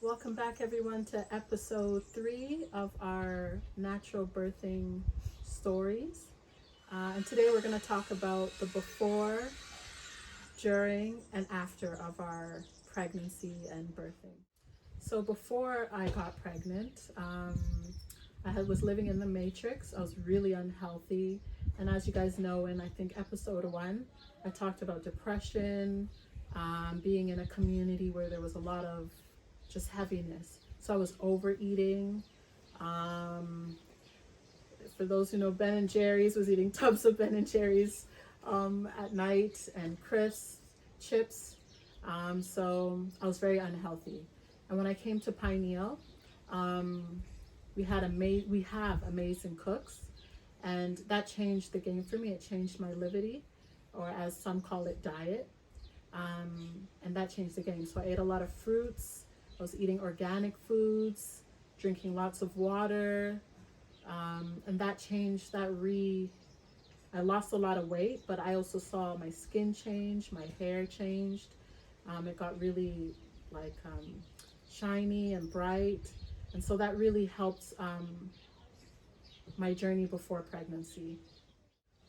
Welcome back, everyone, to episode 3 of our natural birthing stories. And today we're going to talk about the before, during, and after of our pregnancy and birthing. So before I got pregnant, I was living in the matrix. I was really unhealthy. And as you guys know, in I think episode 1, I talked about depression, being in a community where there was a lot of just heaviness. So I was overeating. For those who know Ben and Jerry's, was eating tubs of Ben and Jerry's at night, and crisps, chips. So I was very unhealthy. And when I came to Pineal, we have amazing cooks, and that changed the game for me. It changed my livity, or as some call it, diet. And that changed the game. So I ate a lot of fruits. I was eating organic foods, drinking lots of water, and that changed. I lost a lot of weight, but I also saw my skin change, my hair changed. It got really shiny and bright, and so that really helped my journey before pregnancy.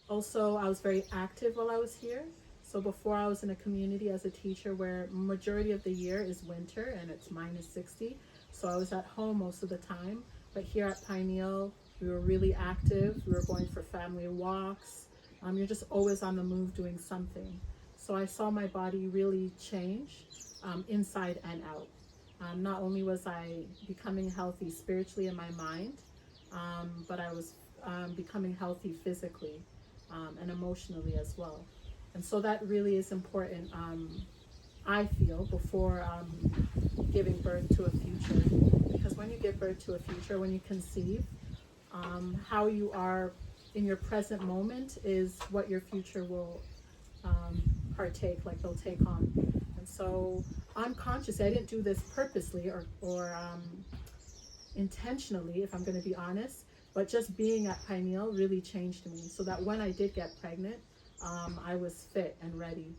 Also, I was very active while I was here. So before, I was in a community as a teacher where majority of the year is winter and it's -60. So I was at home most of the time. But here at Pineal, we were really active. We were going for family walks. You're just always on the move doing something. So I saw my body really change inside and out. Not only was I becoming healthy spiritually in my mind, but I was becoming healthy physically and emotionally as well. And so that really is important, I feel, before giving birth to a future. Because when you give birth to a future, when you conceive, how you are in your present moment is what your future will they'll take on. And so unconsciously, I didn't do this purposely or intentionally, if I'm going to be honest, but just being at Pineal really changed me, so that when I did get pregnant, I was fit and ready.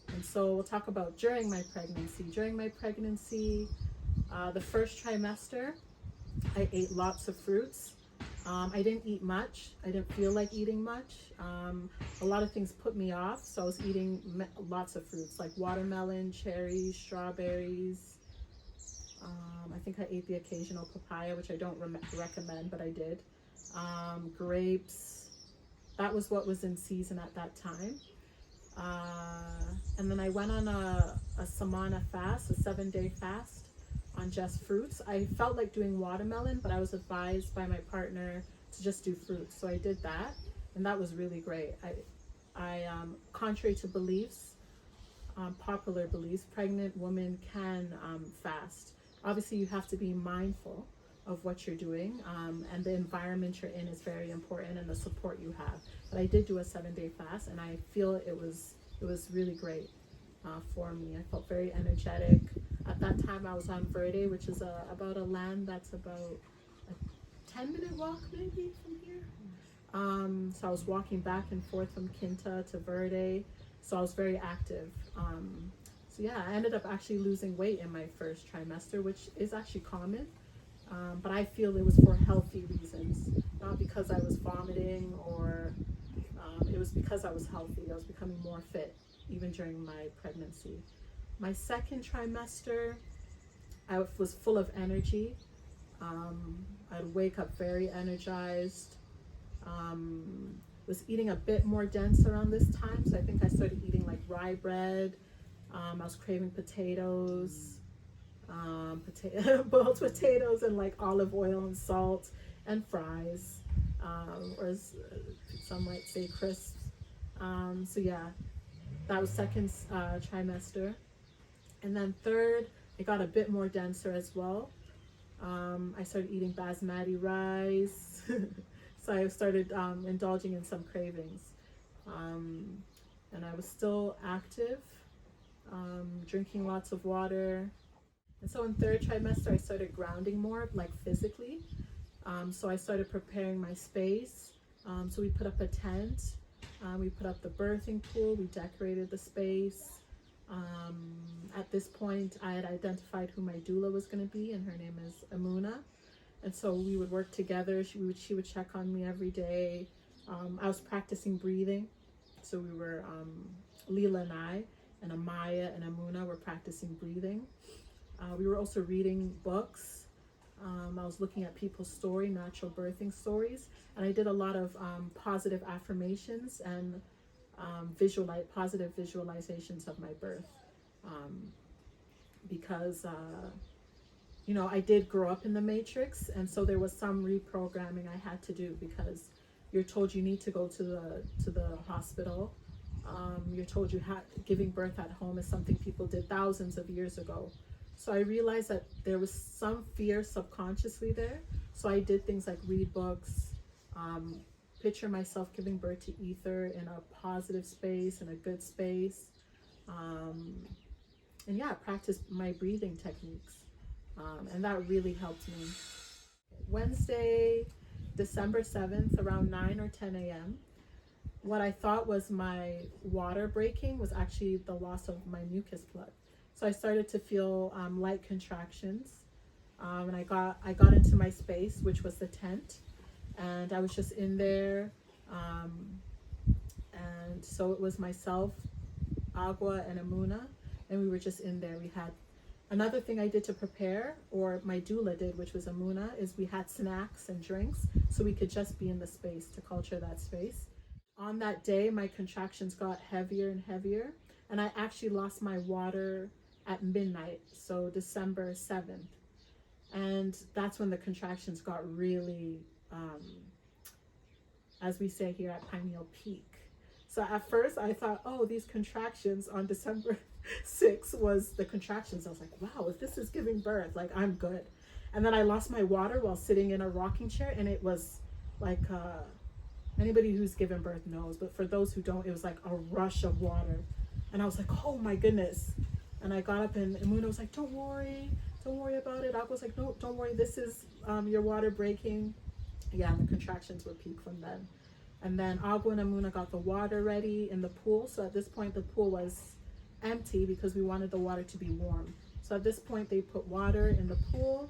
And so we'll talk about during my pregnancy. During my pregnancy, the first trimester, I ate lots of fruits. I didn't eat much. I didn't feel like eating much. A lot of things put me off, so I was eating lots of fruits like watermelon, cherries, strawberries. I think I ate the occasional papaya, which I don't recommend, but I did. Grapes. That was what was in season at that time. And then I went on a samana fast, a 7-day fast on just fruits. I felt like doing watermelon, but I was advised by my partner to just do fruits. So I did that, and that was really great. I contrary to beliefs, popular beliefs, pregnant women can fast. Obviously, you have to be mindful of what you're doing, and the environment you're in is very important, and the support you have. But I did do a 7-day fast, and I feel it was really great for me. I felt very energetic. At that time, I was on Verde, which is about a land that's about a 10-minute walk maybe from here. So I was walking back and forth from Quinta to Verde, so I was very active. So yeah, I ended up actually losing weight in my first trimester, which is actually common. But I feel it was for healthy reasons, not because I was vomiting, or it was because I was healthy. I was becoming more fit even during my pregnancy. My second trimester, I was full of energy. I'd wake up very energized. Was eating a bit more dense around this time, so I think I started eating like rye bread. I was craving potatoes. Boiled potatoes and like olive oil and salt, and fries, or as some might say, crisps. So yeah, that was second trimester. And then third, it got a bit more denser as well. I started eating basmati rice. So I started indulging in some cravings. And I was still active, drinking lots of water. And so in third trimester, I started grounding more, like physically. So I started preparing my space. So we put up a tent. We put up the birthing pool. We decorated the space. At this point, I had identified who my doula was going to be, and her name is Amuna. And so we would work together. She would check on me every day. I was practicing breathing. So we were, Leela and Amaya and Amuna were practicing breathing. We were also reading books. I was looking at people's story, natural birthing stories. And I did a lot of positive affirmations and positive visualizations of my birth. Because I did grow up in the matrix, and so there was some reprogramming I had to do, because you're told you need to go to the hospital. You're told giving birth at home is something people did thousands of years ago. So I realized that there was some fear subconsciously there. So I did things like read books, picture myself giving birth to Ether in a positive space, in a good space. And yeah, practice my breathing techniques. And that really helped me. Wednesday, December 7th, around 9 or 10 a.m., what I thought was my water breaking was actually the loss of my mucus plug. So I started to feel light contractions. And I got into my space, which was the tent. And I was just in there. And so it was myself, Agua, and Amuna. And we were just in there. We had another thing I did to prepare, or my doula did, which was Amuna, is we had snacks and drinks so we could just be in the space to culture that space. On that day, my contractions got heavier and heavier, and I actually lost my water at midnight, so December 7th. And that's when the contractions got really, as we say here at Pineal, peak. So at first I thought, oh, these contractions on December 6th was the contractions. I was like, wow, if this is giving birth, like, I'm good. And then I lost my water while sitting in a rocking chair, and it was like, anybody who's given birth knows, but for those who don't, it was like a rush of water. And I was like, oh my goodness. And I got up, and Muna was like, don't worry about it. I was like, no, don't worry, this is your water breaking. Yeah, and the contractions were peak from then. And then Agua and Amuna got the water ready in the pool. So at this point, the pool was empty because we wanted the water to be warm. So at this point, they put water in the pool,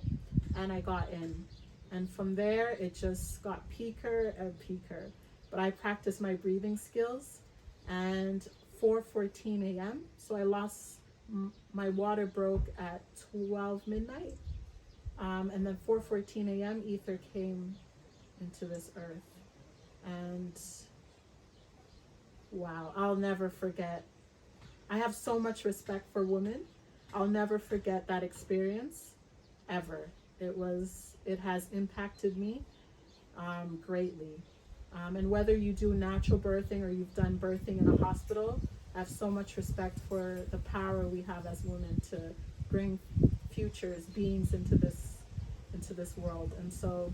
and I got in. And from there, it just got peaker and peaker. But I practiced my breathing skills, and 4:14 a.m. So I lost, my water broke at 12 midnight. And then 4:14 a.m. Ether came into this earth. And wow, I'll never forget. I have so much respect for women. I'll never forget that experience, ever. It has impacted me greatly. And whether you do natural birthing or you've done birthing in a hospital, I have so much respect for the power we have as women to bring beings into this world. And so,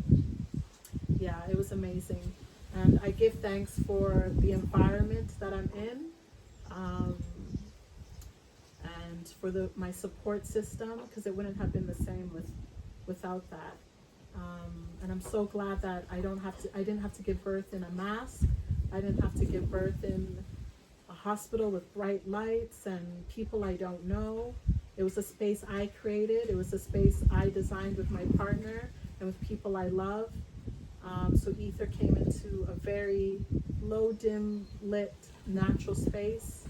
yeah, it was amazing. And I give thanks for the environment that I'm in, and for my support system, because it wouldn't have been the same without that. And I'm so glad that I didn't have to give birth in a mask. I didn't have to give birth in a hospital with bright lights and people I don't know. It was a space I created. It was a space I designed with my partner and with people I love. So Ether came into a very low, dim lit, natural space.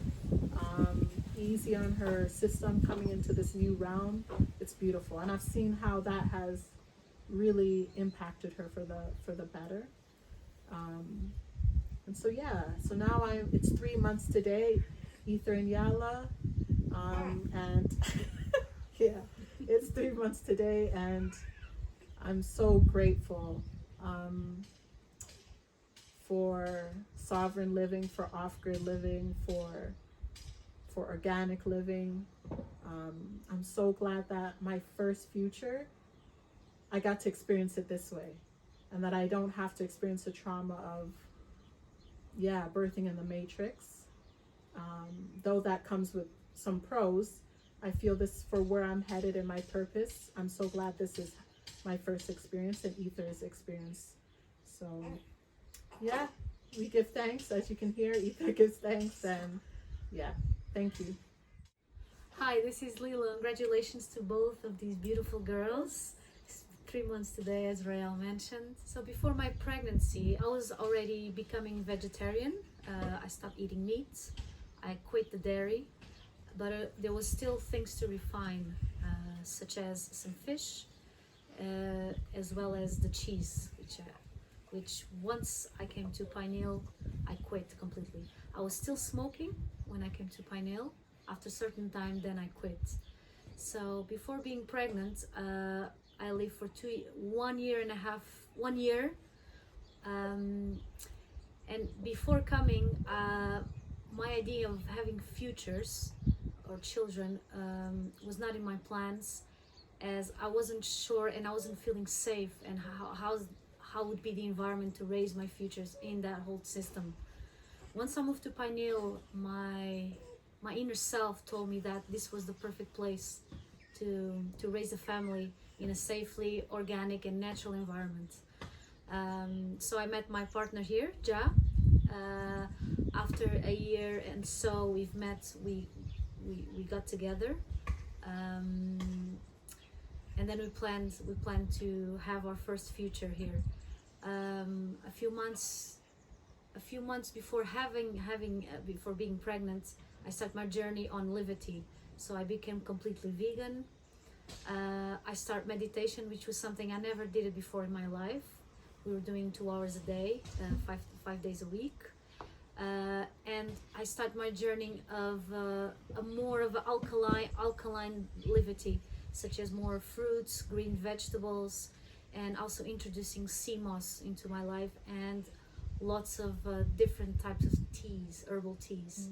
Easy on her system coming into this new realm. It's beautiful, and I've seen how that has really impacted her for the better. And so yeah, so now it's 3 months today, Ether and Yala, and yeah, it's 3 months today, and I'm so grateful for sovereign living, for off-grid living, for organic living. I'm so glad that my first future, I got to experience it this way, and that I don't have to experience the trauma of, birthing in the matrix. Though that comes with some pros, I feel this for where I'm headed in my purpose. I'm so glad this is my first experience and Ether's experience. So yeah, we give thanks. As you can hear, Ether gives thanks, and yeah, thank you. Hi, this is Lila. Congratulations to both of these beautiful girls. It's 3 months today, as Rael mentioned. So before my pregnancy, I was already becoming vegetarian. I stopped eating meat. I quit the dairy, but there was still things to refine, such as some fish, as well as the cheese, which once I came to Pineal, I quit completely. I was still smoking when I came to Pineal. After a certain time, then I quit. So before being pregnant, I lived for 1 year and a half, 1 year. And before coming, my idea of having futures or children was not in my plans, as I wasn't sure and I wasn't feeling safe, and how would be the environment to raise my futures in that whole system. Once I moved to Pineal, my inner self told me that this was the perfect place to raise a family in a safely organic and natural environment. So I met my partner here, Ja. After a year and so we've met, we got together, and then we planned to have our first future here. A few months before before being pregnant, I started my journey on Livity. So I became completely vegan. I started meditation, which was something I never did it before in my life. We were doing 2 hours a day, 5 days a week. And I started my journey of a more of an alkaline Livity, such as more fruits, green vegetables, and also introducing sea moss into my life, and lots of different types of teas, herbal teas.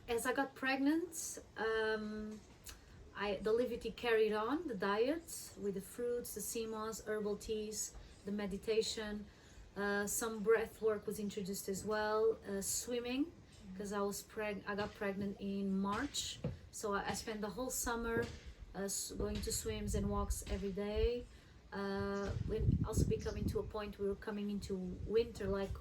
As I got pregnant, the Livity carried on the diet with the fruits, the sea moss, herbal teas, the meditation. Some breath work was introduced as well. Swimming, because I got pregnant in March, so I spent the whole summer going to swims and walks every day. We're also becoming to a point we were coming into winter, like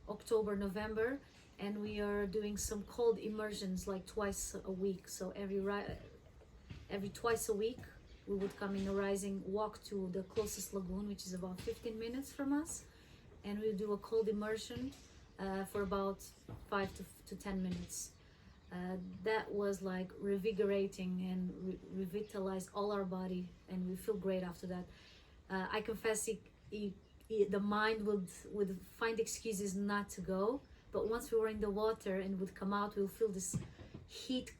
October, November, and we are doing some cold immersions like twice a week. So every twice a week we would come in a rising, walk to the closest lagoon, which is about 15 minutes from us, and we do a cold immersion for about 5 to 10 minutes. That was like revigorating and revitalized all our body, and we feel great after that. I confess the mind would find excuses not to go, but once we were in the water and would come out, we'll feel this heat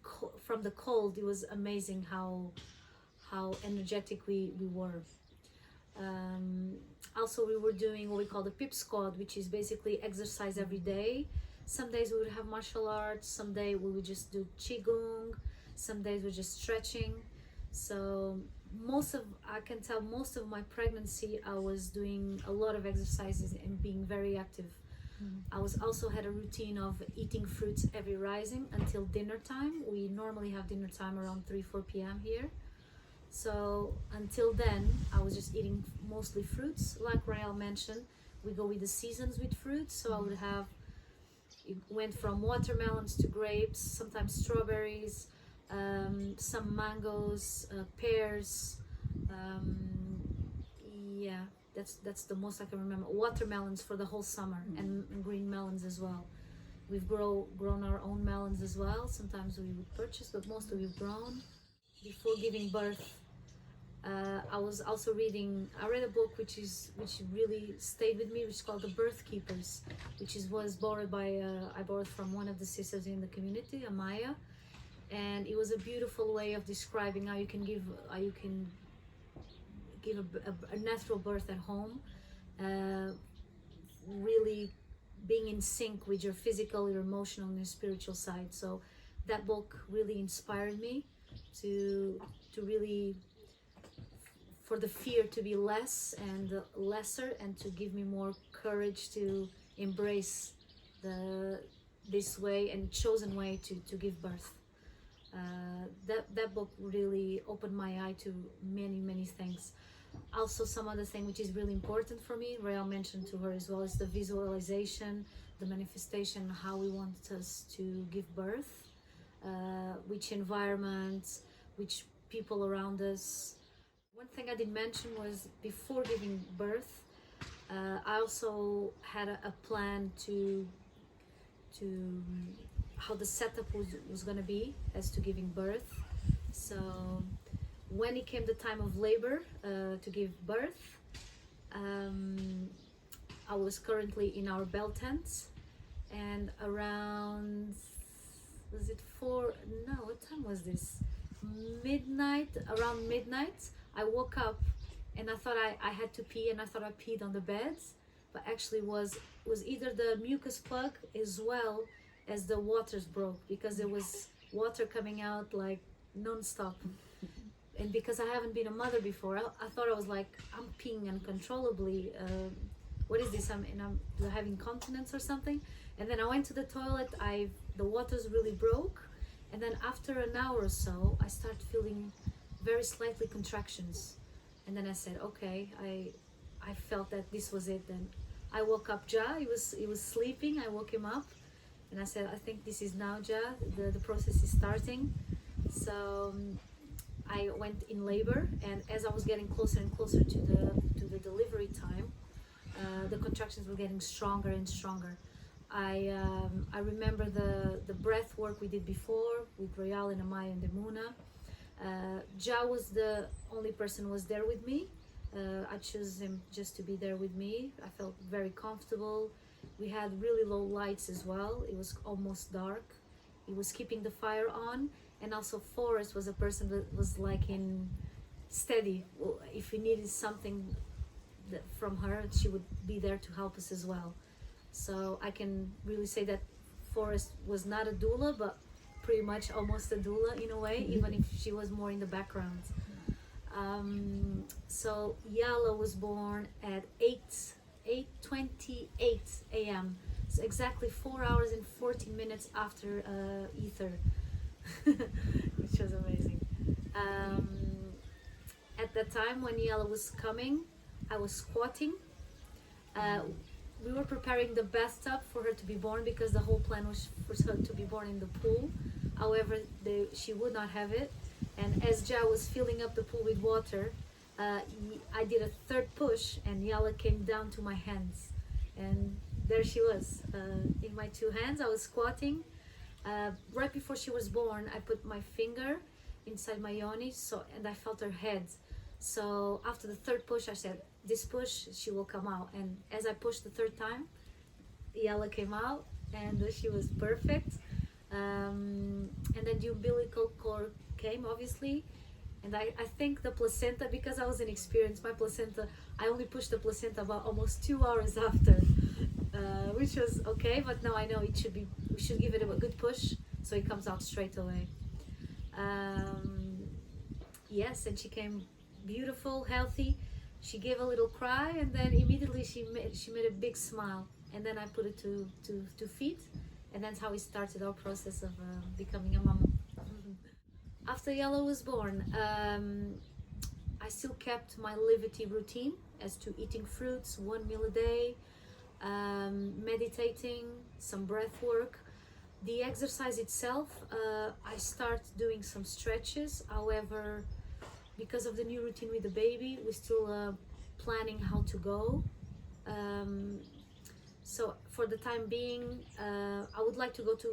from the cold. It was amazing how energetic we were. Also, we were doing what we call the PIP squad, which is basically exercise every day. Some days we would have martial arts, some days we would just do qigong, some days we're just stretching. So I can tell most of my pregnancy I was doing a lot of exercises and being very active. I also had a routine of eating fruits every rising until dinner time. We normally have dinner time around 3-4 p.m. here. So until then, I was just eating mostly fruits. Like Rael mentioned, we go with the seasons with fruits. So I would have, it went from watermelons to grapes, sometimes strawberries, some mangoes, pears. Yeah, that's the most I can remember. Watermelons for the whole summer, and green melons as well. We've grown our own melons as well. Sometimes we would purchase, but mostly we've grown. Before giving birth, I was also I read a book which really stayed with me, which is called The Birth Keepers, which was borrowed I borrowed from one of the sisters in the community, Amaya, and it was a beautiful way of describing how you can give a natural birth at home, really being in sync with your physical, your emotional, and your spiritual side. So that book really inspired me to really, for the fear to be less and lesser, and to give me more courage to embrace this way and chosen way to give birth. That book really opened my eye to many things. Also, some other thing which is really important for me, Rael mentioned to her as well, is the visualization, the manifestation, how we want us to give birth, which environments, which people around us. One thing I did mention was before giving birth, I also had a plan to how the setup was going to be as to giving birth. So when it came the time of labor to give birth, I was currently in our bell tent, and around, was it what time was this? Around midnight, I woke up and I thought I had to pee, and I thought I peed on the beds, but actually was either the mucus plug as well as the waters broke, because there was water coming out like non-stop. And because I haven't been a mother before, I thought I was like, I'm peeing uncontrollably. What is this? I'm having incontinence or something. And then I went to the toilet. The waters really broke, and then after an hour or so, I started feeling very slightly contractions. And then I said, okay, I felt that this was it. Then I woke up Ja. He was sleeping. I woke him up, and I said, I think this is now, Ja. The process is starting. So I went in labor, and as I was getting closer and closer to the delivery time, the contractions were getting stronger and stronger. I remember the breath work we did before with Royal and Amaya and Demuna. Ja was the only person who was there with me. I chose him just to be there with me. I felt very comfortable. We had really low lights as well. It was almost dark. He was keeping the fire on, and also Forrest was a person that was like in steady. If we needed something from her, she would be there to help us as well. So I can really say that Forrest was not a doula, but pretty much almost a doula in a way, even if she was more in the background. So Yala was born at 8:28 a.m. So exactly 4 hours and 14 minutes after Ether, which was amazing. At that time when Yala was coming, I was squatting. We were preparing the bathtub for her to be born, because the whole plan was for her to be born in the pool. However, she would not have it, and as Ja was filling up the pool with water, I did a third push, and Yala came down to my hands, and there she was in my two hands. I was squatting. Right before she was born, I put my finger inside my yoni, and I felt her head. So after the third push, I said, this push, she will come out. And as I pushed the third time, Yala came out, and she was perfect. And then the umbilical cord came, obviously. And I think the placenta, because I was inexperienced, my placenta, I only pushed the placenta about almost 2 hours after, which was okay. But now I know we should give it a good push so it comes out straight away. Yes, and she came beautiful, healthy. She gave a little cry, and then immediately she made a big smile, and then I put it to feed, and that's how we started our process of becoming a mama. After Yellow was born, I still kept my Livity routine as to eating fruits 1 meal a day, meditating, some breath work. The exercise itself, I start doing some stretches. However, because of the new routine with the baby, we're still planning how to go. So for the time being, I would like to go to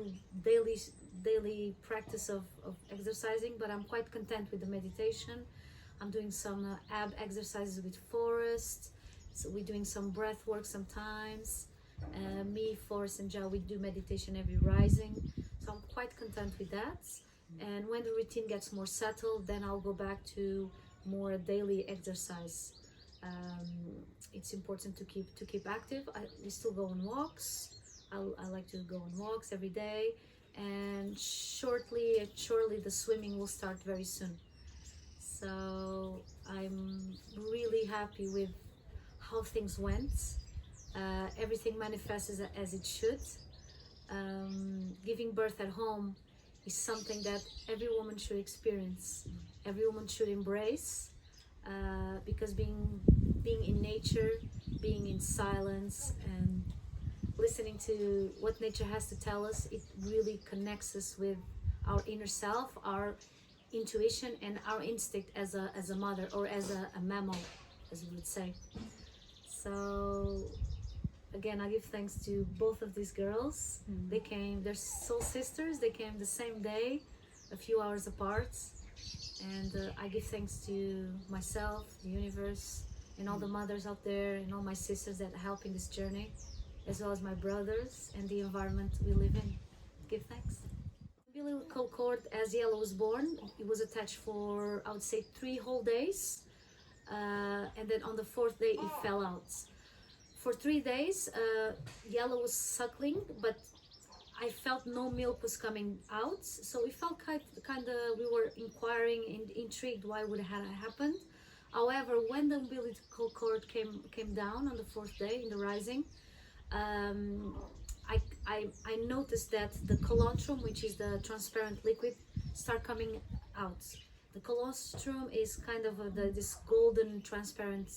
daily practice of exercising, but I'm quite content with the meditation. I'm doing some ab exercises with Forrest. So we're doing some breath work sometimes. Me, Forrest, and Ja, we do meditation every rising. So I'm quite content with that. And when the routine gets more settled, then I'll go back to more daily exercise. It's important to keep active. We still go on walks. I like to go on walks every day, and surely the swimming will start very soon. So I'm really happy with how things went. Everything manifests as it should. Giving birth at home is something that every woman should experience, every woman should embrace, because being in nature, being in silence, and listening to what nature has to tell us, it really connects us with our inner self, our intuition, and our instinct as a mother, or as a mammal, as we would say. So again, I give thanks to both of these girls. They came, they're soul sisters. They came the same day, a few hours apart. And I give thanks to myself, the universe, and all the mothers out there, and all my sisters that help in this journey, as well as my brothers and the environment we live in. Give thanks. Umbilical cord, as Yellow was born, it was attached for, I would say, 3 whole days. And then on the 4th day, it fell out. For 3 days, Yellow was suckling, but I felt no milk was coming out. So we felt kind of, we were inquiring and intrigued why would it have happened. However, when the umbilical cord came down on the 4th day in the rising, I noticed that the colostrum, which is the transparent liquid, start coming out. The colostrum is kind of this golden transparent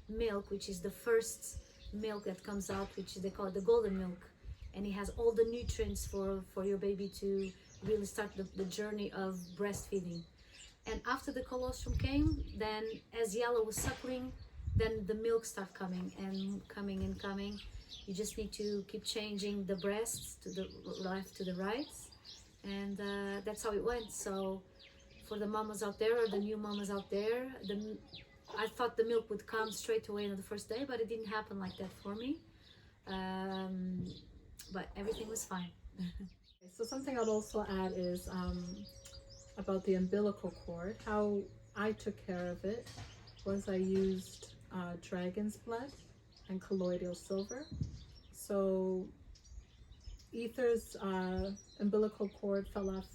milk, which is the first milk that comes out, which they call it the golden milk, and it has all the nutrients for your baby to really start the journey of breastfeeding. And after the colostrum came, then as Yellow was suckling, then the milk started coming and coming and coming. You just need to keep changing the breasts to the left to the right, and that's how it went. So for the mamas out there, or the new mamas out there, I thought the milk would come straight away on the 1st day, but it didn't happen like that for me. But everything was fine. So something I'd also add is about the umbilical cord. How I took care of it was I used dragon's blood and colloidal silver. So Ether's umbilical cord fell off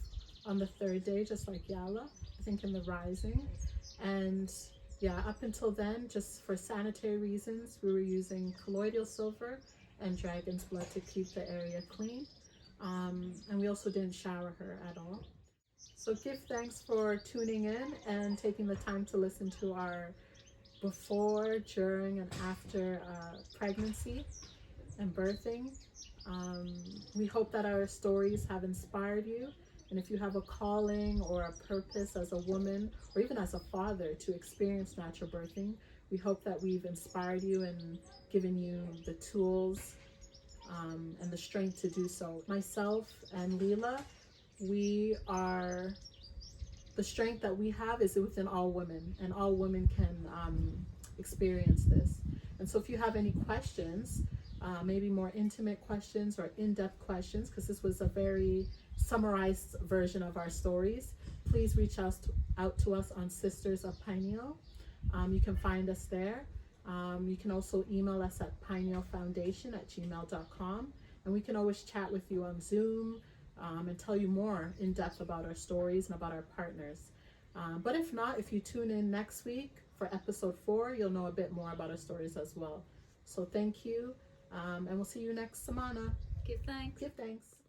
on the 3rd day, just like Yala, I think in the rising. And yeah, up until then, just for sanitary reasons, we were using colloidal silver and dragon's blood to keep the area clean. And we also didn't shower her at all. So give thanks for tuning in and taking the time to listen to our before, during, and after pregnancy and birthing. We hope that our stories have inspired you. And if you have a calling or a purpose as a woman, or even as a father, to experience natural birthing, we hope that we've inspired you and given you the tools and the strength to do so. Myself and Leela, the strength that we have is within all women, and all women can experience this. And so if you have any questions, maybe more intimate questions or in-depth questions, because this was a very summarized version of our stories, please reach out to us on Sisters of Pineal. You can find us there. You can also email us at pinealfoundation@gmail.com, and we can always chat with you on Zoom and tell you more in depth about our stories and about our partners. But if not, if you tune in next week for episode 4, you'll know a bit more about our stories as well. So thank you, and we'll see you next semana. Give thanks. Give thanks.